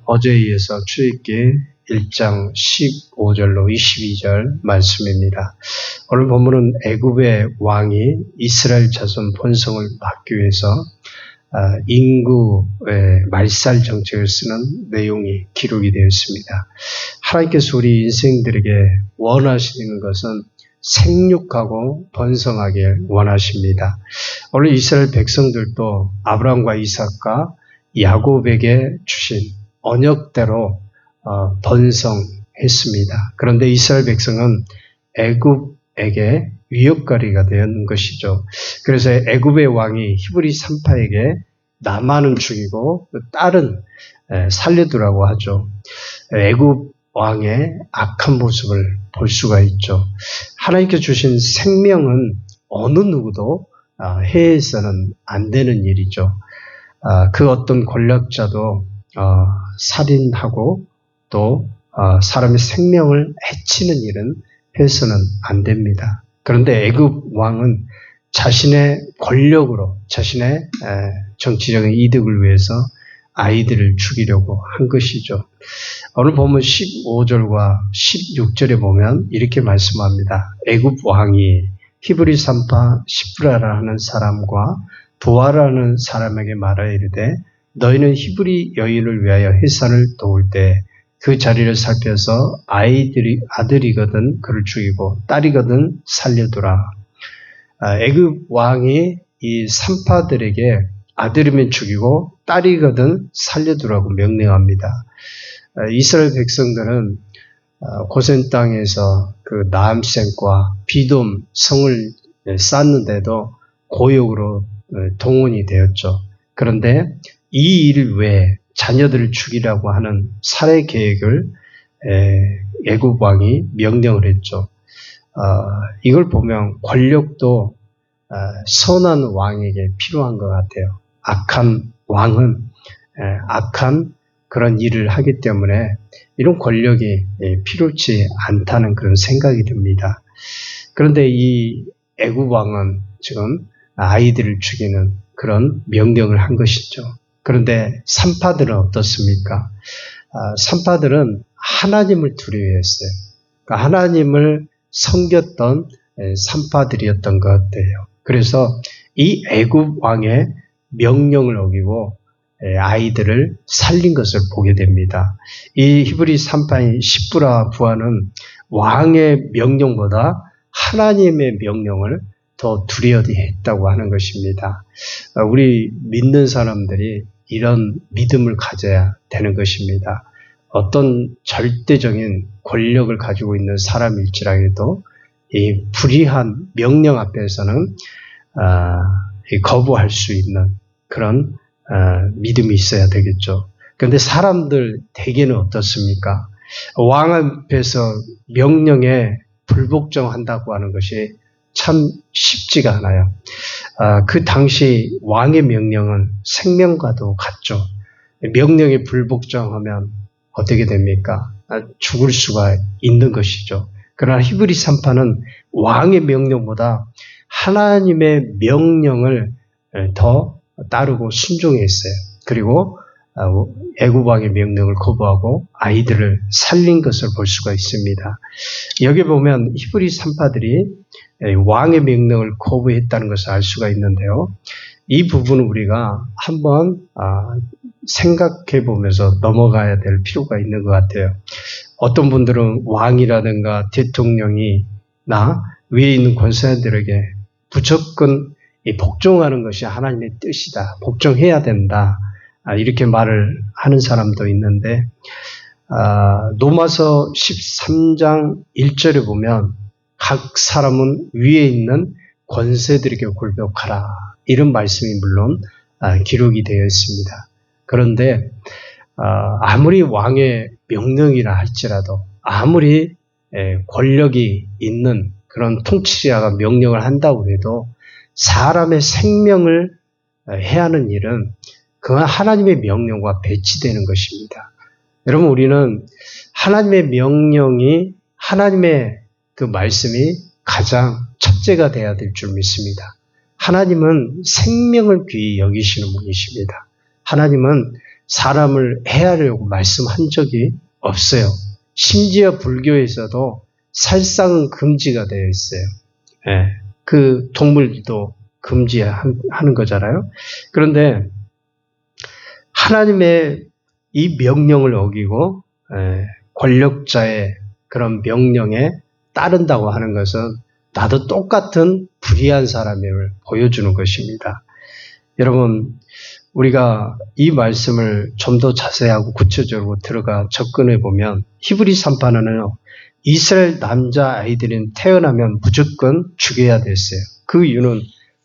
어제에 이어서 출애굽기 1장 15절로 22절 말씀입니다. 오늘 본문은 애굽의 왕이 이스라엘 자손 본성을 막기 위해서 인구의 말살 정책을 쓰는 내용이 기록이 되어 있습니다. 하나님께서 우리 인생들에게 원하시는 것은 생육하고 번성하길 원하십니다. 오늘 이스라엘 백성들도 아브라함과 이삭과 야곱에게 주신 언약대로 번성했습니다. 그런데 이스라엘 백성은 애굽에게 위협거리가 되었는 것이죠. 그래서 애굽의 왕이 히브리 산파에게 남아는 죽이고 딸은 살려두라고 하죠. 애굽 왕의 악한 모습을 볼 수가 있죠. 하나님께 주신 생명은 어느 누구도 해해서는 안 되는 일이죠. 그 어떤 권력자도 살인하고 또 사람의 생명을 해치는 일은 해서는 안 됩니다. 그런데 애굽 왕은 자신의 권력으로 자신의 정치적인 이득을 위해서 아이들을 죽이려고 한 것이죠. 오늘 보면 15절과 16절에 보면 이렇게 말씀합니다. 애굽 왕이 히브리 산파 시브라라는 사람과 부하라는 사람에게 말하여 이르되 너희는 히브리 여인을 위하여 해산을 도울 때 그 자리를 살펴서 아들이거든 그를 죽이고 딸이거든 살려두라. 애굽 왕이 이 산파들에게 아들이면 죽이고 딸이거든 살려두라고 명령합니다. 이스라엘 백성들은 고센 땅에서 그 나암센과 비돔 성을 쌓는데도 고역으로 동원이 되었죠. 그런데 이 일 외에 자녀들을 죽이라고 하는 살해 계획을 애굽 왕이 명령을 했죠. 이걸 보면 권력도 선한 왕에게 필요한 것 같아요. 악한 왕은 악한 그런 일을 하기 때문에 이런 권력이 필요치 않다는 그런 생각이 듭니다. 그런데 이 애굽 왕은 지금 아이들을 죽이는 그런 명령을 한 것이죠. 그런데 산파들은 어떻습니까? 산파들은 하나님을 두려워했어요. 그러니까 하나님을 섬겼던 산파들이었던 것 같아요. 그래서 이 애굽 왕의 명령을 어기고 아이들을 살린 것을 보게 됩니다. 이 히브리 산파인 시브라 부하는 왕의 명령보다 하나님의 명령을 더 두려워했다고 하는 것입니다. 우리 믿는 사람들이 이런 믿음을 가져야 되는 것입니다. 어떤 절대적인 권력을 가지고 있는 사람일지라도 이 불의한 명령 앞에서는 거부할 수 있는 그런 믿음이 있어야 되겠죠. 그런데 사람들 대개는 어떻습니까? 왕 앞에서 명령에 불복종한다고 하는 것이 참 쉽지가 않아요. 그 당시 왕의 명령은 생명과도 같죠. 명령에 불복종하면 어떻게 됩니까? 죽을 수가 있는 것이죠. 그러나 히브리 산파는 왕의 명령보다 하나님의 명령을 더 따르고 순종했어요. 그리고 애굽 왕의 명령을 거부하고 아이들을 살린 것을 볼 수가 있습니다. 여기 보면 히브리 산파들이 왕의 명령을 거부했다는 것을 알 수가 있는데요. 이 부분은 우리가 한번 생각해 보면서 넘어가야 될 필요가 있는 것 같아요. 어떤 분들은 왕이라든가 대통령이나 위에 있는 권세자들에게 무조건 복종하는 것이 하나님의 뜻이다. 복종해야 된다. 이렇게 말을 하는 사람도 있는데 로마서 13장 1절에 보면 각 사람은 위에 있는 권세들에게 굴복하라. 이런 말씀이 물론 기록이 되어 있습니다. 그런데 아무리 왕의 명령이라 할지라도 아무리 권력이 있는 그런 통치자가 명령을 한다고 해도 사람의 생명을 해하는 일은 그건 하나님의 명령과 배치되는 것입니다. 여러분, 우리는 하나님의 명령이 하나님의 그 말씀이 가장 첫째가 되어야 될 줄 믿습니다. 하나님은 생명을 귀히 여기시는 분이십니다. 하나님은 사람을 해하려고 말씀한 적이 없어요. 심지어 불교에서도 살상은 금지가 되어 있어요. 예, 그 동물도 금지하는 거잖아요. 그런데 하나님의 이 명령을 어기고 권력자의 그런 명령에 따른다고 하는 것은 나도 똑같은 불의한 사람임을 보여주는 것입니다. 여러분, 우리가 이 말씀을 좀 더 자세하고 구체적으로 들어가 접근해 보면 히브리 3파는 이스라엘 남자아이들은 태어나면 무조건 죽여야 됐어요. 그 이유는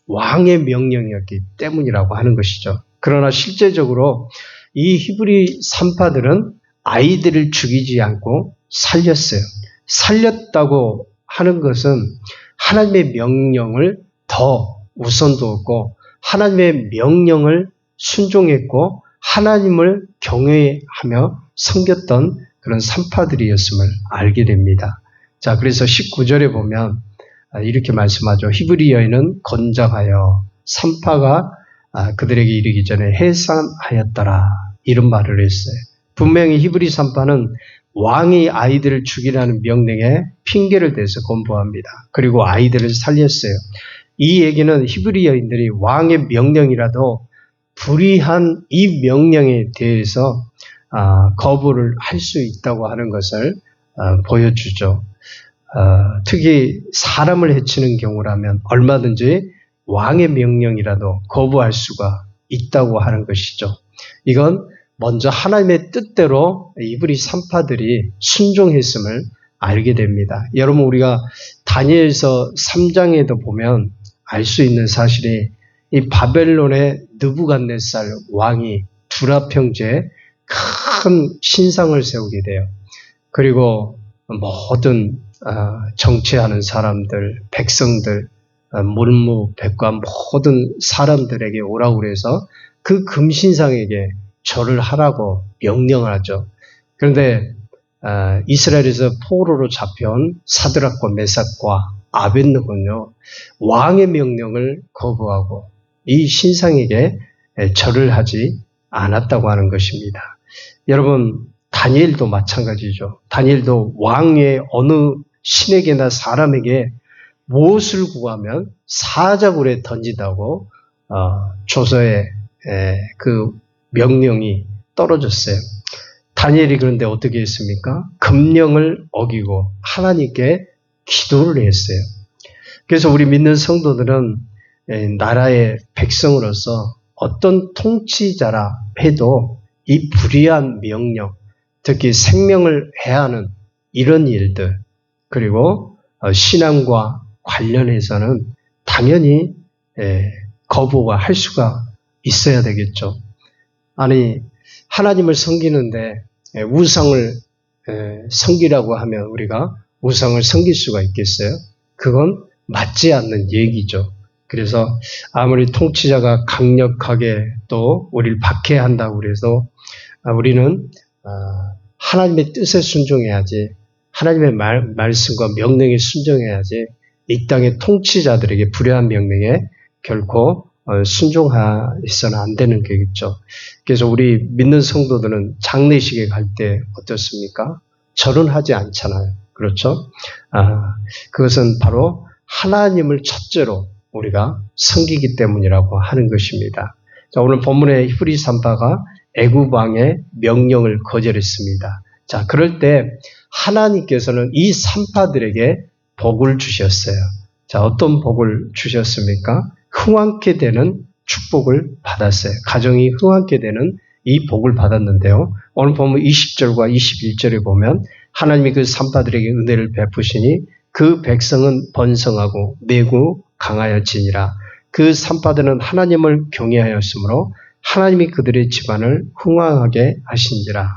왕의 명령이었기 때문이라고 하는 것이죠. 그러나 실제적으로 이 히브리 3파들은 아이들을 죽이지 않고 살렸어요. 살렸다고 하는 것은 하나님의 명령을 더 우선 두었고 하나님의 명령을 순종했고 하나님을 경외하며 섬겼던 그런 3파들이었음을 알게 됩니다. 자, 그래서 19절에 보면 이렇게 말씀하죠. 히브리 여인은 건장하여 3파가 그들에게 이르기 전에 해산하였더라. 이런 말을 했어요. 분명히 히브리 3파는 왕이 아이들을 죽이라는 명령에 핑계를 대서 건보합니다. 그리고 아이들을 살렸어요. 이 얘기는 히브리 여인들이 왕의 명령이라도 불의한 이 명령에 대해서 거부를 할 수 있다고 하는 것을 보여주죠. 특히 사람을 해치는 경우라면 얼마든지 왕의 명령이라도 거부할 수가 있다고 하는 것이죠. 이건 먼저 하나님의 뜻대로 히브리 3파들이 순종했음을 알게 됩니다. 여러분, 우리가 다니엘서 3장에도 보면 알 수 있는 사실이 이 바벨론의 느부갓네살 왕이 두랍 형제에 큰 신상을 세우게 돼요. 그리고 모든 정치하는 사람들, 백성들, 문무, 백과 모든 사람들에게 오라고 그래서 그 금신상에게 절을 하라고 명령을 하죠. 그런데 이스라엘에서 포로로 잡혀온 사드락과 메삭과 아벳느고는요, 왕의 명령을 거부하고 이 신상에게 절을 하지 않았다고 하는 것입니다. 여러분, 다니엘도 마찬가지죠. 다니엘도 왕의 어느 신에게나 사람에게 무엇을 구하면 사자굴에 던지다고 조서에 그 명령이 떨어졌어요. 다니엘이 그런데 어떻게 했습니까? 금령을 어기고 하나님께 기도를 했어요. 그래서 우리 믿는 성도들은 나라의 백성으로서 어떤 통치자라 해도 이 불의한 명령, 특히 생명을 해하는 이런 일들, 그리고 신앙과 관련해서는 당연히 거부가 할 수가 있어야 되겠죠. 아니, 하나님을 섬기는데 우상을 섬기라고 하면 우리가 우상을 섬길 수가 있겠어요? 그건 맞지 않는 얘기죠. 그래서 아무리 통치자가 강력하게 또 우리를 박해한다고 그래서 우리는 하나님의 뜻에 순종해야지, 하나님의 말씀과 명령에 순종해야지 이 땅의 통치자들에게 불의한 명령에 결코 순종해서는 안 되는 거겠죠. 그래서 우리 믿는 성도들은 장례식에 갈 때 어떻습니까? 절은 하지 않잖아요. 그렇죠? 그것은 바로 하나님을 첫째로 우리가 섬기기 때문이라고 하는 것입니다. 자, 오늘 본문의 히브리 3파가 애굽 왕의 명령을 거절했습니다. 자, 그럴 때 하나님께서는 이 3파들에게 복을 주셨어요. 자, 어떤 복을 주셨습니까? 흥왕케 되는 축복을 받았어요. 가정이 흥왕케 되는 이 복을 받았는데요. 오늘 보면 20절과 21절에 보면 하나님이 그 3파들에게 은혜를 베푸시니 그 백성은 번성하고 매우 강하여지니라. 그 3파들은 하나님을 경외하였으므로 하나님이 그들의 집안을 흥왕하게 하신지라.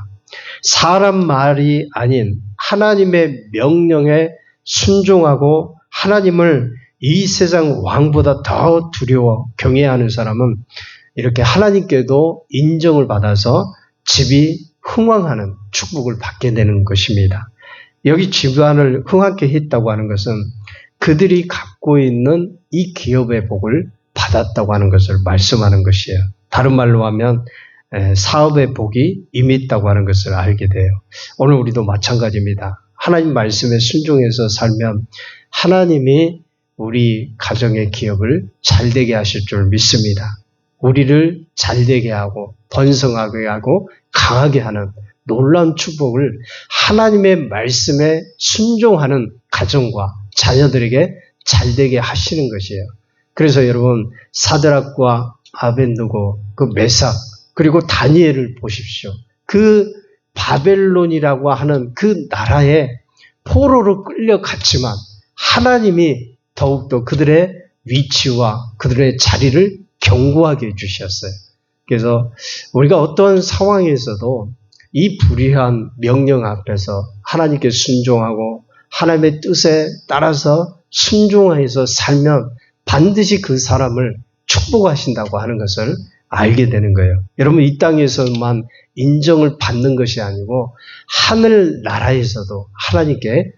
사람 말이 아닌 하나님의 명령에 순종하고 하나님을 이 세상 왕보다 더 두려워 경외하는 사람은 이렇게 하나님께도 인정을 받아서 집이 흥왕하는 축복을 받게 되는 것입니다. 여기 집안을 흥왕케 했다고 하는 것은 그들이 갖고 있는 이 기업의 복을 받았다고 하는 것을 말씀하는 것이에요. 다른 말로 하면 사업의 복이 이미 있다고 하는 것을 알게 돼요. 오늘 우리도 마찬가지입니다. 하나님 말씀에 순종해서 살면 하나님이 우리 가정의 기업을 잘되게 하실 줄 믿습니다. 우리를 잘되게 하고 번성하게 하고 강하게 하는 놀라운 축복을 하나님의 말씀에 순종하는 가정과 자녀들에게 잘되게 하시는 것이에요. 그래서 여러분 사드락과 아벳느고 그 메삭 그리고 다니엘을 보십시오. 그 바벨론이라고 하는 그 나라에 포로로 끌려갔지만 하나님이 더욱더 그들의 위치와 그들의 자리를 견고하게 해주셨어요. 그래서 우리가 어떤 상황에서도 이 불의한 명령 앞에서 하나님께 순종하고 하나님의 뜻에 따라서 순종해서 살면 반드시 그 사람을 축복하신다고 하는 것을 알게 되는 거예요. 여러분 이 땅에서만 인정을 받는 것이 아니고 하늘나라에서도 하나님께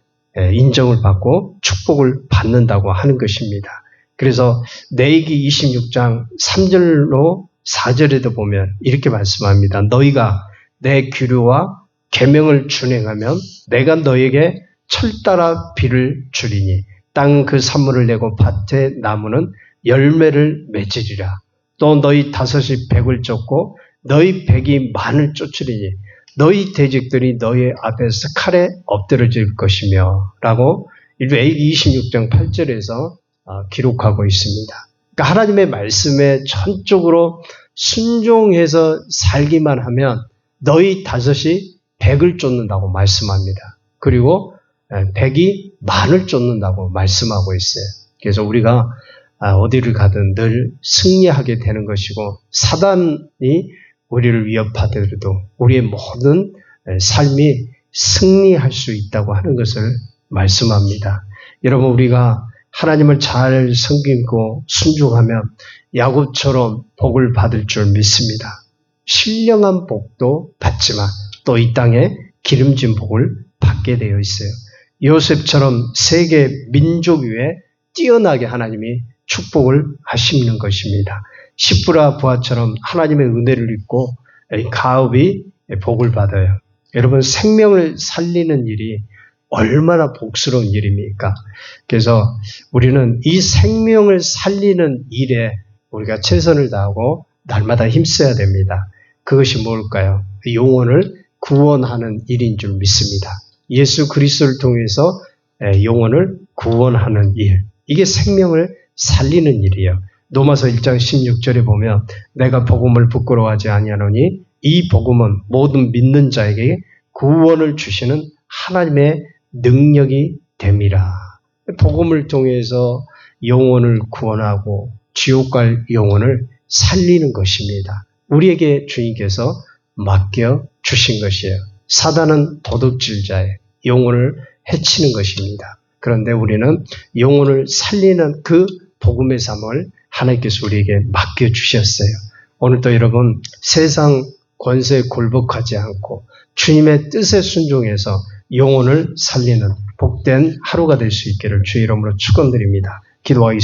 인정을 받고 축복을 받는다고 하는 것입니다. 그래서 레위기 26장 3절로 4절에도 보면 이렇게 말씀합니다. 너희가 내 규례와 계명을 준행하면 내가 너에게 철따라 비를 주리니 땅 그 산물을 내고 밭의 나무는 열매를 맺으리라. 또 너희 다섯이 백을 쫓고 너희 백이 만을 쫓으리니 너희 대적들이 너희 앞에서 칼에 엎드러질 것이며 라고 레위기 26장 8절에서 기록하고 있습니다. 그러니까 하나님의 말씀에 전적으로 순종해서 살기만 하면 너희 다섯이 백을 쫓는다고 말씀합니다. 그리고 백이 만을 쫓는다고 말씀하고 있어요. 그래서 우리가 어디를 가든 늘 승리하게 되는 것이고 사단이 우리를 위협하더라도 우리의 모든 삶이 승리할 수 있다고 하는 것을 말씀합니다. 여러분 우리가 하나님을 잘 섬기고 순종하면 야곱처럼 복을 받을 줄 믿습니다. 신령한 복도 받지만 또 이 땅에 기름진 복을 받게 되어 있어요. 요셉처럼 세계 민족 위에 뛰어나게 하나님이 축복을 하시는 것입니다. 시브라 부하처럼 하나님의 은혜를 입고 가업이 복을 받아요. 여러분 생명을 살리는 일이 얼마나 복스러운 일입니까? 그래서 우리는 이 생명을 살리는 일에 우리가 최선을 다하고 날마다 힘써야 됩니다. 그것이 뭘까요? 영혼을 구원하는 일인 줄 믿습니다. 예수 그리스도를 통해서 영혼을 구원하는 일. 이게 생명을 살리는 일이에요. 로마서 1장 16절에 보면 내가 복음을 부끄러워하지 아니하노니 이 복음은 모든 믿는 자에게 구원을 주시는 하나님의 능력이 됨이라. 복음을 통해서 영혼을 구원하고 지옥 갈 영혼을 살리는 것입니다. 우리에게 주님께서 맡겨 주신 것이에요. 사단은 도둑질자의 영혼을 해치는 것입니다. 그런데 우리는 영혼을 살리는 그 복음의 삶을 하나님께서 우리에게 맡겨주셨어요. 오늘도 여러분 세상 권세에 굴복하지 않고 주님의 뜻에 순종해서 영혼을 살리는 복된 하루가 될 수 있기를 주의 이름으로 축원드립니다. 기도하겠습니다.